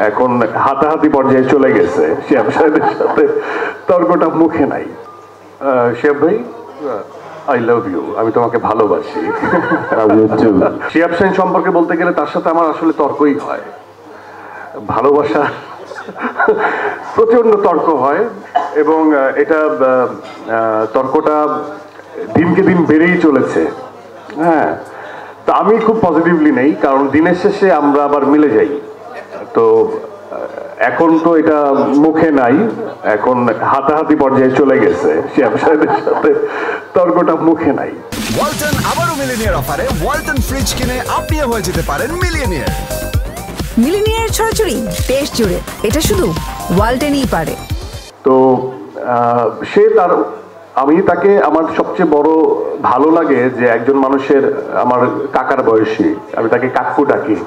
এখন হাতাহাতি পর্যায়ে চলে গেছে। শিহাব সাহেবের সাথে তর্কটা মুখে নাই। শিহাব ভাই, আই লাভ ইউ, আমি তোমাকে ভালোবাসি। শিহাব সাহেব সম্পর্কে বলতে গেলে তার সাথে আমার আসলে তর্কই হয়, ভালোবাসা প্রচন্ড তর্ক হয়, এবং এটা তর্কটা দিনকে দিন বেড়েই চলেছে। হ্যাঁ, তো আমি খুব পজিটিভলি নেই, কারণ দিনের শেষে আমরা আবার মিলে যাই। তো এখন তো এটা মুখে নাই, এখন হাতাহাতি পর্যায়ে চলে গেছে। শিহাব সাহেবের সাথে তর্কটা মুখে নাই। ওয়ালটন আবারও মিলিনিয়ার অফারে ওয়ালটন ফ্রিজ কিনে আপনিও হয়ে যেতে পারেন মিলিয়নিয়ার। মিলিনিয়ার ছড়াছড়ি দেশ জুড়ে, এটা শুধু ওয়ালটনই পারে। তো সে তার, আমি তাকে, আমার সবচেয়ে বড় ভালো লাগে যে একজন মানুষের, আমার কাকার বয়সী, আমি তাকে কাকু ডাকি।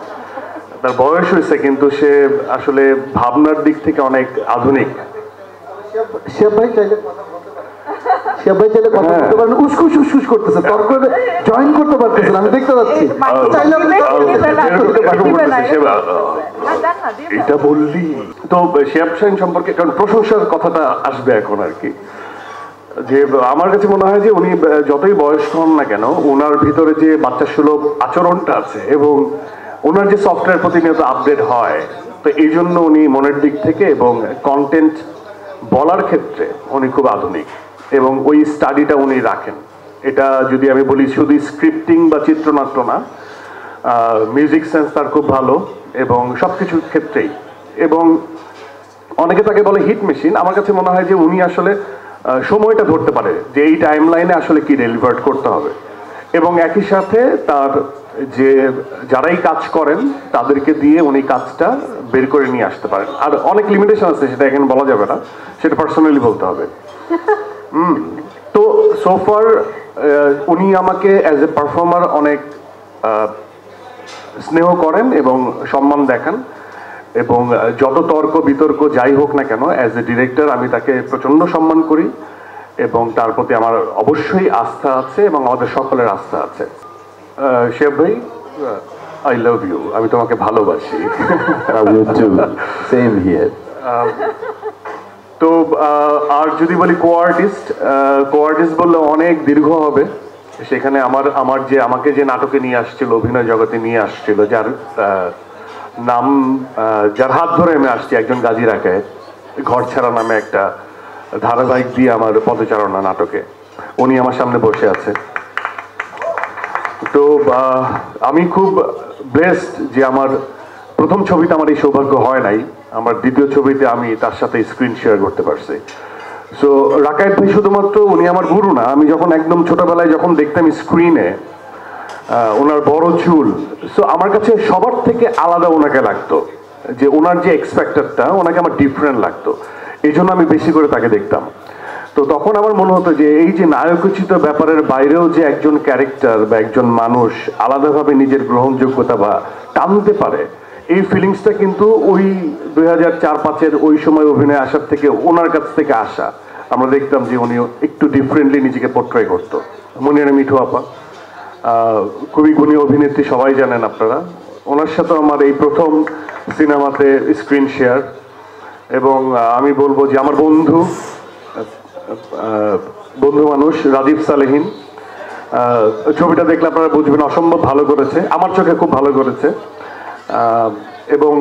তার বয়স হয়েছে কিন্তু সে আসলে ভাবনার দিক থেকে অনেক আধুনিক। শিহাব ভাই চাইলে কথা বলতে পারেন, উসকুস উসকুস করতেছে, তর্ক জয়েন করতে পারতেছেন, আমি দেখতে পাচ্ছি। এটা বললি তো শিহাব সাহেব সম্পর্কে, কারণ প্রশংসার কথাটা আসবে এখন আর কি, যে আমার কাছে মনে হয় যে উনি যতই বয়স্ক হন না কেন, ওনার ভিতরে যে বাচ্চা সুলভ আচরণটা আছে এবং ওনার যে সফটওয়্যার প্রতিনিয়ত আপডেট হয়, তো এই জন্য উনি মনের দিক থেকে এবং কন্টেন্ট বলার ক্ষেত্রে উনি খুব আধুনিক, এবং ওই স্টাডিটা উনি রাখেন। এটা যদি আমি বলি শুধু স্ক্রিপ্টিং বা চিত্রনাট্য না, মিউজিক সেন্স তার খুব ভালো এবং সব কিছুর ক্ষেত্রেই। এবং অনেকে তাকে বলে হিট মেশিন, আমার কাছে মনে হয় যে উনি আসলে সময়টা ধরতে পারে যে এই টাইম লাইনে আসলে কি ডেলিভার করতে হবে, এবং একই সাথে তার যে যারাই কাজ করেন তাদেরকে দিয়ে উনি কাজটা বের করে নিয়ে আসতে পারেন। আর অনেক লিমিটেশন আছে, সেটা এখানে বলা যাবে না, সেটা পার্সোনালি বলতে হবে। তো সোফার উনি আমাকে অ্যাজ এ পারফর্মার অনেক স্নেহ করেন এবং সম্মান দেখান, এবং যত তর্ক বিতর্ক যাই হোক না কেন, অ্যাজ এ ডিরেক্টর আমি তাকে প্রচণ্ড সম্মান করি, এবং তার প্রতি আমার অবশ্যই আস্থা আছে এবং আমাদের সকলের আস্থা আছে। শিহাব ভাই, আই লাভ ইউ, আমি তোমাকে ভালোবাসি। Same here. তো আর যদি বলি কো আর্টিস্ট বললে অনেক দীর্ঘ হবে। সেখানে আমার যে আমাকে যে নাটকে নিয়ে আসছিল, অভিনয় জগতে নিয়ে আসছিল, যার নাম, যার হাত ধরে আমি আসছি, একজন গাজী রাকায়েত, ঘর ছাড়া নামে একটা ধারাবাহিক দিয়ে আমার পদচারণা নাটকে, উনি আমার সামনে বসে আছে। তো আমি খুব ব্লেসড যে আমার প্রথম ছবিতে আমার এই সৌভাগ্য হয় নাই, আমার দ্বিতীয় ছবিতে আমি তার সাথে স্ক্রিন শেয়ার করতে পারছি। সো রাকায়েত ভাই শুধুমাত্র উনি আমার গুরু না, আমি যখন একদম ছোটবেলায় যখন দেখতাম স্ক্রিনে ওনার বড় চুল, সো আমার কাছে সবার থেকে আলাদা ওনাকে লাগতো, যে ওনার যে এক্সপেক্টারটা ওনাকে আমার ডিফারেন্ট লাগতো, এই জন্য আমি বেশি করে তাকে দেখতাম। তো তখন আমার মনে হতো যে এই যে নায়কোচিত ব্যাপারের বাইরেও যে একজন ক্যারেক্টার বা একজন মানুষ আলাদাভাবে নিজের গ্রহণযোগ্যতা বা টানতে পারে, এই ফিলিংসটা কিন্তু ওই 2004-05 ওই সময় অভিনয় আসার থেকে, ওনার কাছ থেকে আসা। আমরা দেখতাম যে উনি একটু ডিফারেন্টলি নিজেকে পোর্ট্রে করতো। মনিয়ারা মিঠু আপা খুবই গুণী অভিনেত্রী, সবাই জানেন আপনারা। ওনার সাথে আমার এই প্রথম সিনেমাতে স্ক্রিন শেয়ার, এবং আমি বলবো যে আমার বন্ধু মানুষ রাজীব সালেহীন, ছবিটা দেখলে আপনারা বুঝবেন অসম্ভব ভালো করেছে, আমার চোখে খুব ভালো করেছে। এবং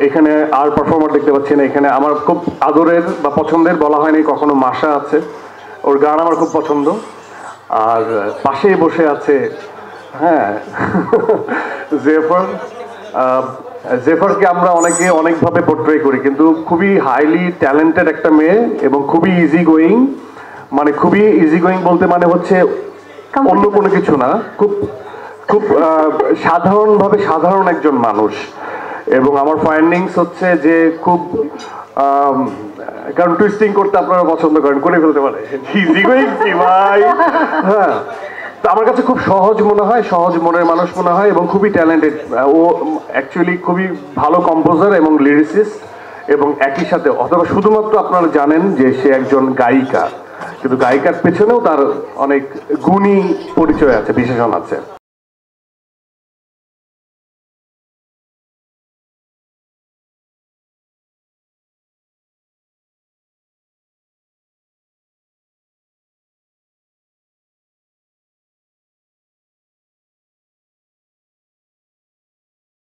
এখানে আর পারফর্মার দেখতে পাচ্ছি না, এখানে আমার খুব আদরের বা পছন্দের, বলা হয়নি কখনো, মাশা আছে, ওর গান আমার খুব পছন্দ। আর পাশেই বসে আছে, হ্যাঁ, জেফারকে আমরা অনেকে অনেকভাবে পোর্ট্রে করি, কিন্তু খুবই হাইলি ট্যালেন্টেড একটা মেয়ে এবং খুবই ইজি গোয়িং। মানে খুবই ইজি গোয়িং বলতে মানে হচ্ছে অন্য কোনো কিছু না, খুব খুব সাধারণভাবে সাধারণ একজন মানুষ। এবং আমার ফাইন্ডিংস হচ্ছে যে খুব, কারণ টুইস্টিং করতে আপনারা পছন্দ করেন, করে ফেলতে পারে, ইজি গোয়িং কি ভাই। হ্যাঁ, তো আমার কাছে খুব সহজ মনে হয়, সহজ মনের মানুষ মনে হয়, এবং খুবই ট্যালেন্টেড। ও অ্যাকচুয়ালি খুবই ভালো কম্পোজার এবং লিরিসিস্ট, এবং একই সাথে, অথবা শুধুমাত্র আপনারা জানেন যে সে একজন গায়িকা, কিন্তু গায়িকার পেছনেও তার অনেক গুণী পরিচয় আছে, বিশেষণ আছে।